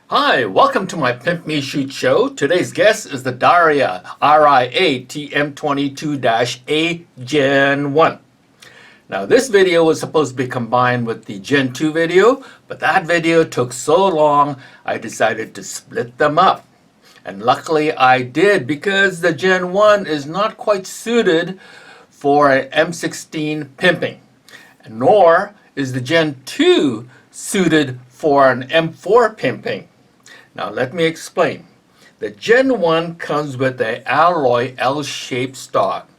Hi, welcome to my Pimp Me Shoot show. Today's guest is the DERYA RIA TM22-A Gen 1. Now this video was supposed to be combined with the Gen 2 video, but that video took so long I decided to split them up. And luckily I did, because the Gen 1 is not quite suited for an M16 pimping, nor is the Gen 2 suited for an M4 pimping. Now let me explain. The Gen 1 comes with an alloy L-shaped stock.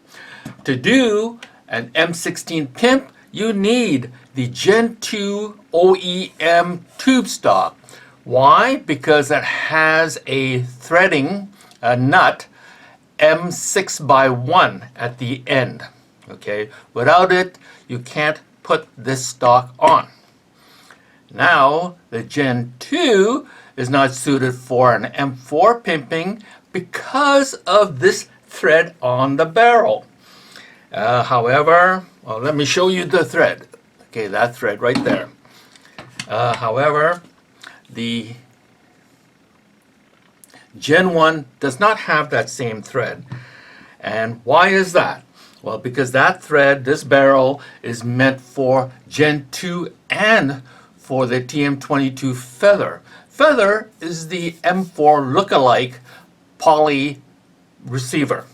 To do an M16 pimp, you need the Gen 2 OEM tube stock. Why? Because it has a threading nut M6x1 at the end. Okay, without it, you can't put this stock on. Now, the Gen 2 is not suited for an M4 pimping because of this thread on the barrel. However, well, let me show you the thread. Okay, that thread right there. However, the Gen 1 does not have that same thread. And why is that? Well, because that thread, this barrel, is meant for Gen 2 and for the TM22 Feather. Feather is the M4 lookalike poly receiver.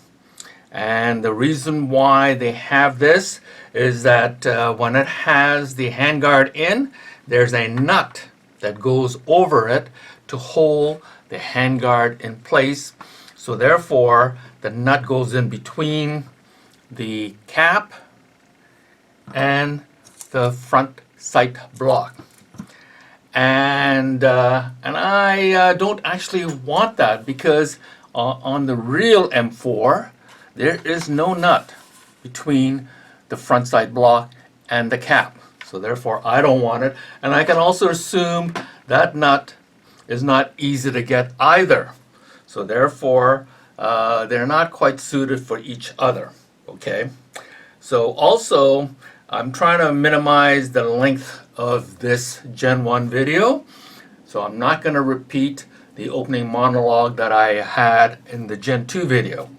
And the reason why they have this is that when it has the handguard in, there's a nut that goes over it to hold the handguard in place. So therefore, the nut goes in between the cap and the front sight block. And I don't actually want that, because on the real M4 there is no nut between the front sight block and the cap, so therefore I don't want it. And I can also assume that nut is not easy to get either, so therefore they're not quite suited for each other. Okay, so also I'm trying to minimize the length of this Gen 1 video, so I'm not going to repeat the opening monologue that I had in the Gen 2 video.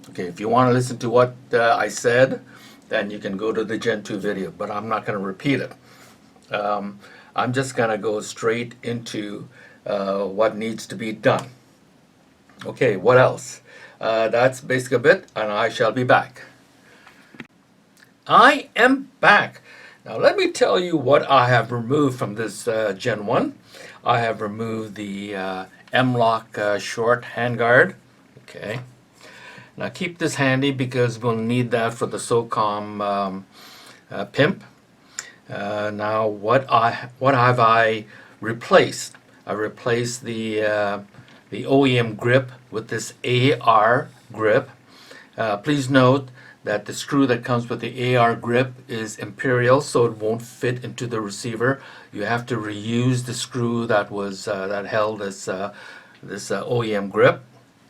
Okay, if you want to listen to what I said, then you can go to the Gen 2 video, but I'm not going to repeat it. I'm just going to go straight into what needs to be done. Okay, what else? That's basically a bit, and I shall be back. I am back. Now let me tell you what I have removed from this Gen 1. I have removed the M-lock short handguard. Okay. Now keep this handy, because we'll need that for the Socom Pimp. Now what have I replaced? I replaced the OEM grip with this AR grip. Please note that the screw that comes with the AR grip is imperial, so it won't fit into the receiver. You have to reuse the screw that was that held this OEM grip.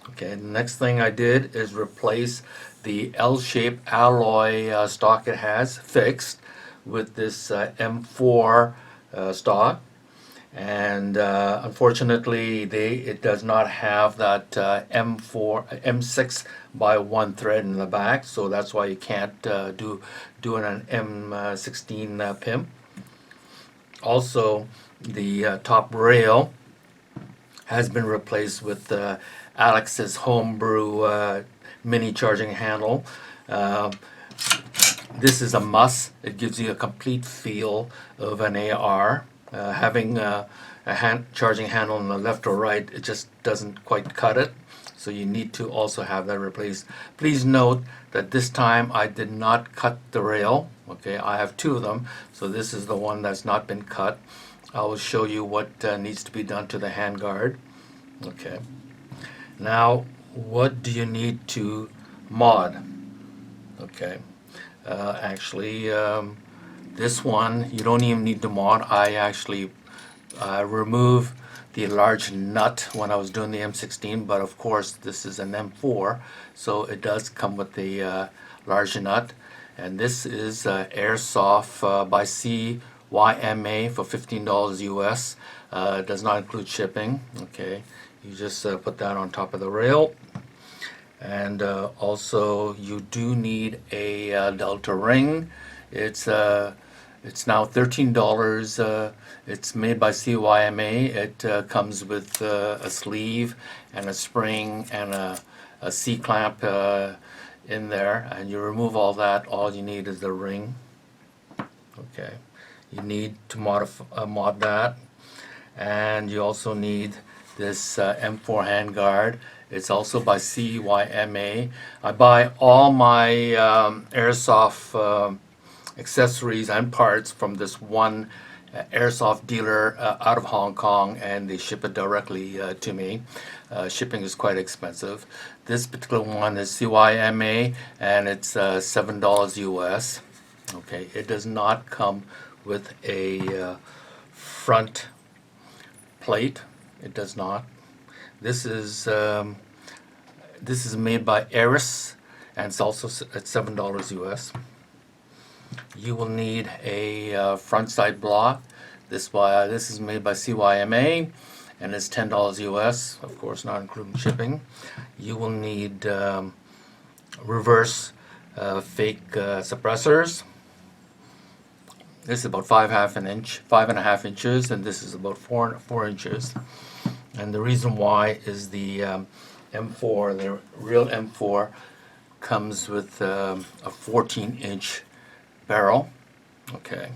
Okay, the next thing I did is replace the L-shaped alloy stock it has fixed with this M4 stock. And unfortunately it does not have that M6x1 thread in the back, so that's why you can't do an M16 pimp. Also, the top rail has been replaced with Alex's homebrew mini charging handle. This is a must. It gives you a complete feel of an AR. Having a charging handle on the left or right, it just doesn't quite cut it, so you need to also have that replaced. Please note that this time I did not cut the rail. Okay, I have two of them, so this is the one that's not been cut. I will show you what needs to be done to the handguard. Okay, now what do you need to mod? Okay, actually this one you don't even need to mod. I actually removed the large nut when I was doing the M16, but of course this is an M4, so it does come with the large nut. And this is Airsoft by CYMA for $15 US. Does not include shipping. Okay, you just put that on top of the rail. And also you do need a delta ring. It's now $13. It's made by CYMA. It comes with a sleeve and a spring and a C-clamp in there, and you remove all that. All you need is the ring. Okay, you need to mod that, and you also need this M4 handguard. It's also by CYMA. I buy all my airsoft accessories and parts from this one airsoft dealer out of Hong Kong, and they ship it directly to me. Shipping is quite expensive. This particular one is CYMA, and it's $7 US. Okay, it does not come with a front plate. It does not. This is made by Eris, and it's also at $7 US. You will need a front side block. This is made by CYMA, and it's $10 US, of course not including shipping. You will need reverse fake suppressors. This is about 5.5 inches, and this is about 4 inches. And the reason why is the M4, the real M4, comes with a 14-inch barrel. Okay,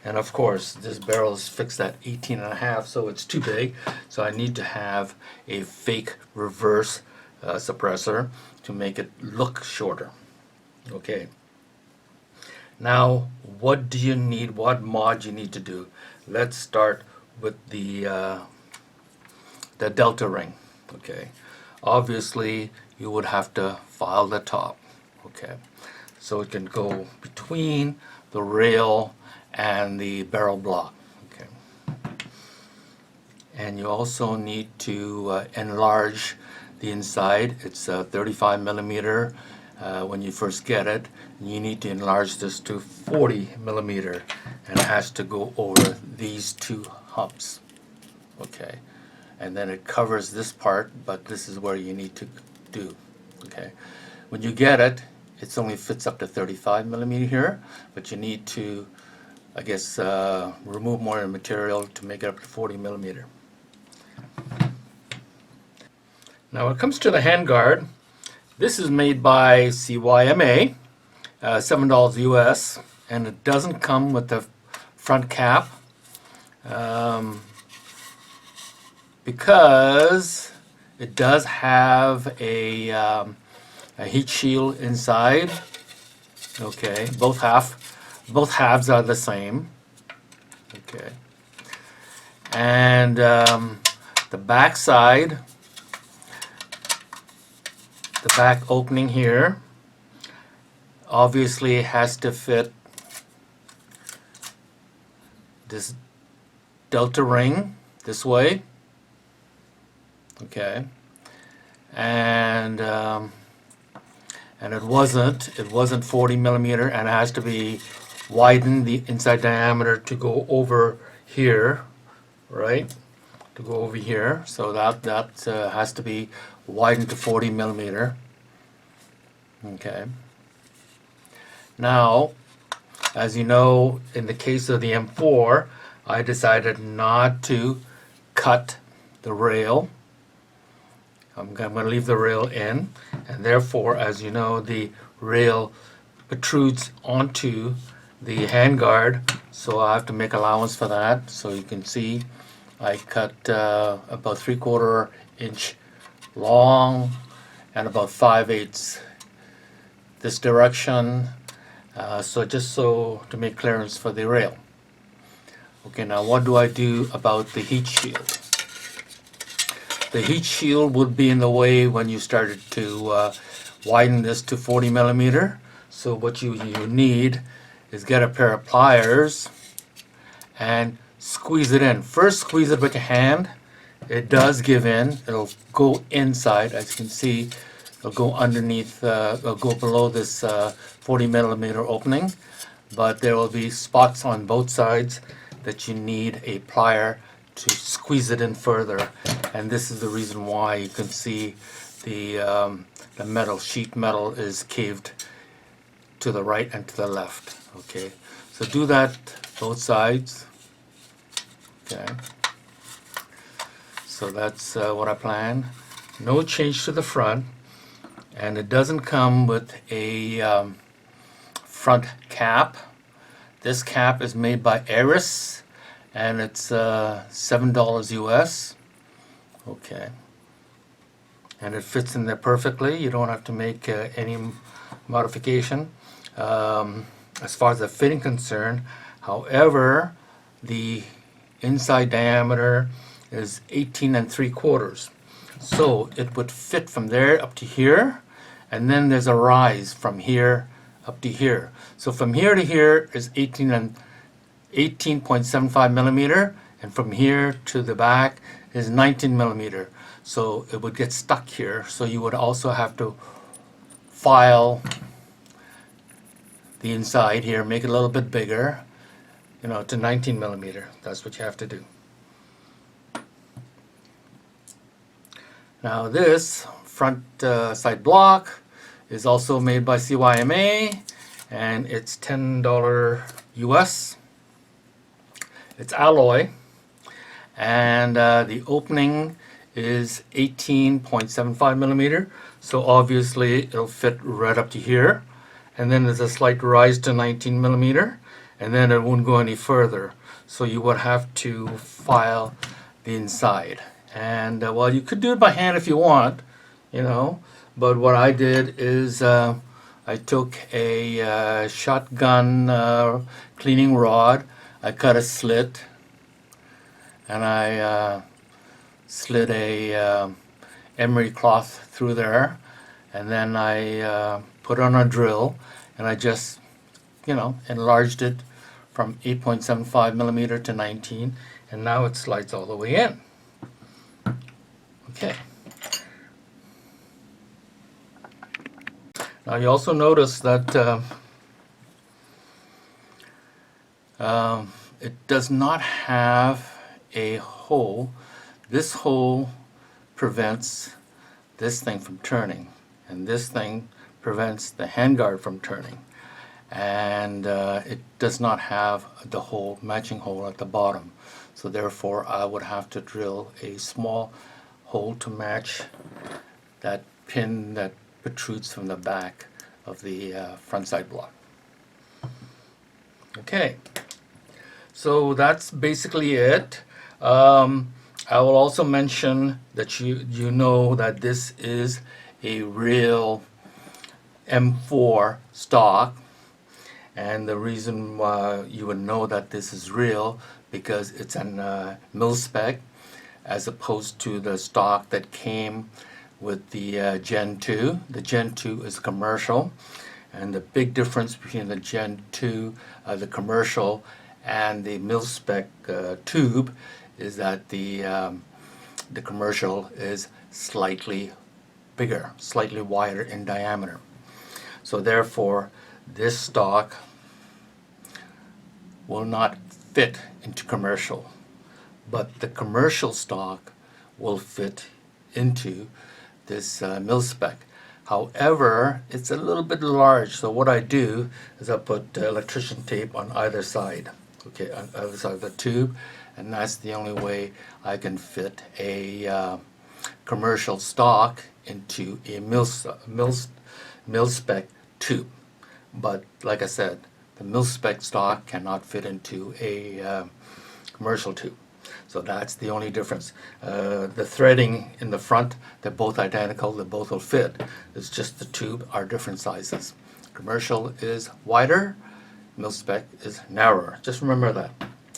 and of course this barrel is fixed at 18.5, so it's too big. So I need to have a fake reverse suppressor to make it look shorter. Okay. Now, what do you need? What mod you need to do? Let's start with the delta ring. Okay, obviously you would have to file the top. Okay, so it can go between the rail and the barrel block. Okay, and you also need to enlarge the inside. It's 35 millimeter. When you first get it, you need to enlarge this to 40 millimeter, and it has to go over these two humps. Okay, and then it covers this part, but this is where you need to do. Okay, when you get it, it only fits up to 35 millimeter here, but you need to, I guess, remove more material to make it up to 40 millimeter. Now when it comes to the handguard, this is made by CYMA, $7 US, and it doesn't come with the front cap because it does have a heat shield inside. Okay, both halves are the same. Okay, and the back side, the back opening here, obviously has to fit this delta ring this way. Okay, and it wasn't 40 millimeter, and it has to be widened, the inside diameter, to go over here, right? To go over here, so that has to be widened to 40 millimeter. Okay. Now, as you know, in the case of the M4, I decided not to cut the rail. I'm going to leave the rail in, and therefore, as you know, the rail protrudes onto the handguard, so I have to make allowance for that. So you can see I cut about 3/4 inch long and about 5/8 this direction, so just so to make clearance for the rail. Okay, now what do I do about the heat shield? The heat shield would be in the way when you started to widen this to 40 millimeter. So what you need is get a pair of pliers and squeeze it in. First, squeeze it with your hand. It does give in. It'll go inside, as you can see. It'll go underneath, it'll go below this 40 millimeter opening, but there will be spots on both sides that you need a plier to squeeze it in further, and this is the reason why you can see the metal, sheet metal, is caved to the right and to the left. Okay, so do that both sides. Okay, so that's what I plan. No change to the front, and it doesn't come with a front cap. This cap is made by Eris, and it's $7 US. Okay, and it fits in there perfectly. You don't have to make any modification as far as the fitting concerned. However, the inside diameter is 18 3/4, so it would fit from there up to here, and then there's a rise from here up to here. So from here to here is 18.75 millimeter, and from here to the back is 19 millimeter. So it would get stuck here. So you would also have to file the inside here, make it a little bit bigger, you know, to 19 millimeter. That's what you have to do. Now this front side block is also made by CYMA, and it's $10 US. It's alloy, and the opening is 18.75 millimeter, so obviously it'll fit right up to here, and then there's a slight rise to 19 millimeter, and then it won't go any further, so you would have to file the inside. And well, you could do it by hand if you want, you know, but what I did is I took a shotgun cleaning rod. I cut a slit, and I slid a emery cloth through there, and then I put on a drill, and I just, you know, enlarged it from 8.75 millimeter to 19, and now it slides all the way in. Okay. Now you also notice that it does not have a hole. This hole prevents this thing from turning, and this thing prevents the handguard from turning, and it does not have the hole, matching hole at the bottom, so therefore I would have to drill a small hole to match that pin that protrudes from the back of the front side block. Okay, so that's basically it. I will also mention that you know that this is a real M4 stock, and the reason why you would know that this is real because it's an mil spec, as opposed to the stock that came with the Gen 2. The Gen 2 is commercial, and the big difference between the Gen 2, the commercial, and the mil spec tube is that the commercial is slightly bigger, slightly wider in diameter. So therefore, this stock will not fit into commercial, but the commercial stock will fit into this mil spec. However, it's a little bit large, so what I do is I put electrician tape on either side, okay, on either side of the tube, and that's the only way I can fit a commercial stock into a mil spec tube. But like I said, the mil spec stock cannot fit into a commercial tube. So that's the only difference. The threading in the front, they're both identical, they both will fit. It's just the tube are different sizes. Commercial is wider, mil spec is narrower. Just remember that.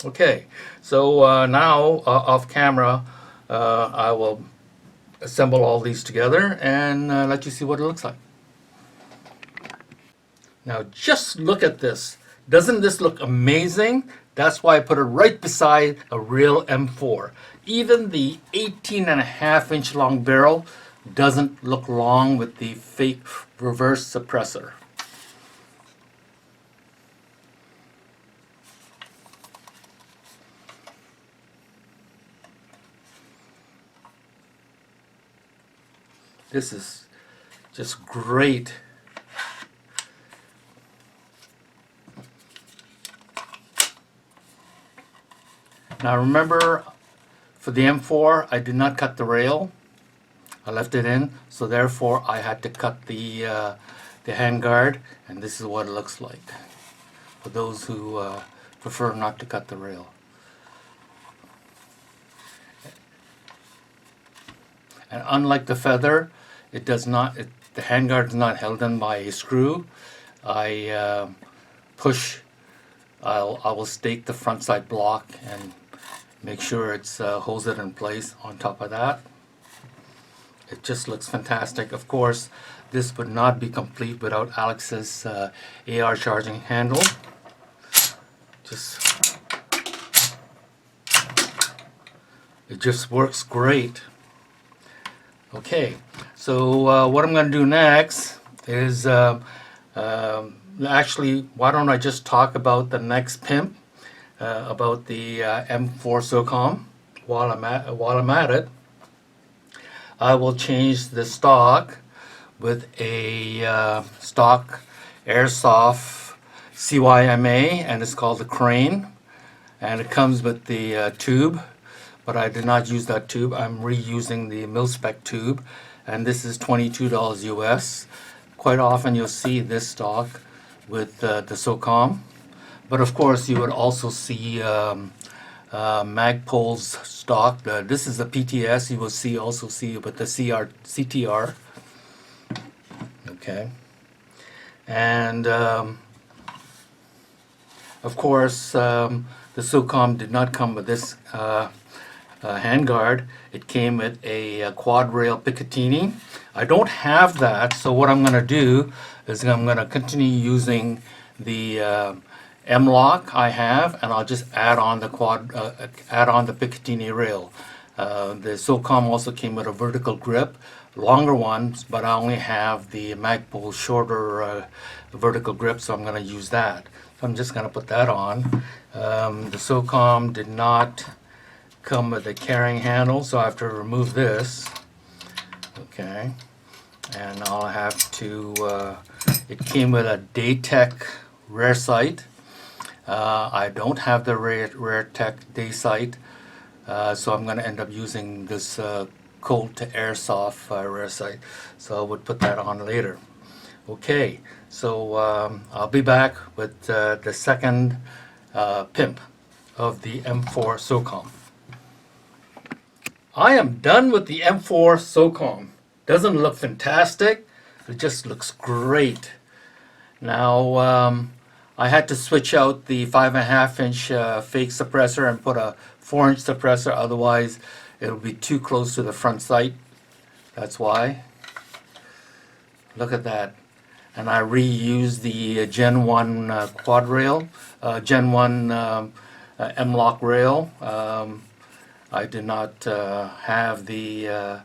Okay, so now off camera, I will assemble all these together and let you see what it looks like. Now just look at this. Doesn't this look amazing? That's why I put it right beside a real M4. Even the 18.5-inch long barrel doesn't look long with the fake reverse suppressor. This is just great. Now remember, for the M4, I did not cut the rail. I left it in, so therefore I had to cut the handguard, and this is what it looks like for those who prefer not to cut the rail. And unlike the feather, it does not. The handguard is not held in by a screw. I will stake the front side block and make sure it's holds it in place on top of that. It just looks fantastic. Of course, this would not be complete without Alex's AR charging handle. It just works great. Okay, so what I'm going to do next is actually, why don't I just talk about the next Pimp, about the M4 Socom. While I'm at it, I will change the stock with a stock airsoft CYMA, and it's called the Crane, and it comes with the tube. But I did not use that tube. I'm reusing the mil-spec tube, and this is $22 US. Quite often you'll see this stock with the Socom, but of course you would also see Magpul's stock. This is the PTS. You will also see with the CTR. Okay, and of course the Socom did not come with this handguard. It came with a quad rail Picatinny. I don't have that, so what I'm going to do is I'm going to continue using the M-lock I have, and I'll just add on the Picatinny rail. The Socom also came with a vertical grip, longer ones, but I only have the Magpul shorter vertical grip, so I'm going to use that. So I'm just going to put that on. The Socom did not come with a carrying handle, so I have to remove this. Okay, and I'll have to it came with a Daytech rear sight. I don't have the rear tech day sight, so I'm going to end up using this Colt to airsoft rear sight, so I would put that on later. Okay, so I'll be back with the second Pimp of the M4 Socom. I am done with the M4 Socom. Doesn't it look fantastic? It just looks great. Now I had to switch out the 5.5-inch fake suppressor and put a 4-inch suppressor, otherwise it would be too close to the front sight. That's why. Look at that. And I reused the Gen 1 quad rail, Gen 1 M-lock rail. I did not have the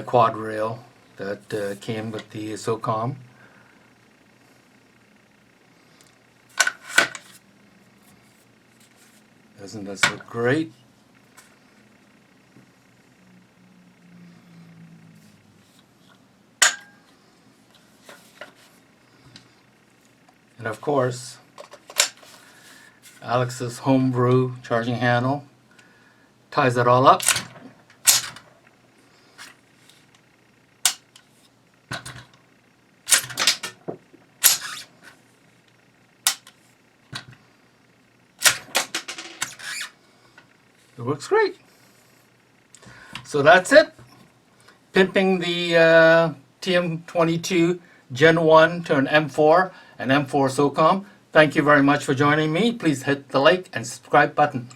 quad rail that came with the Socom. Doesn't this look great? And of course, Alex's homebrew charging handle ties it all up. It works great. So that's it. Pimping the TM22 Gen 1 to an M4 and M4 Socom. Thank you very much for joining me. Please hit the like and subscribe button.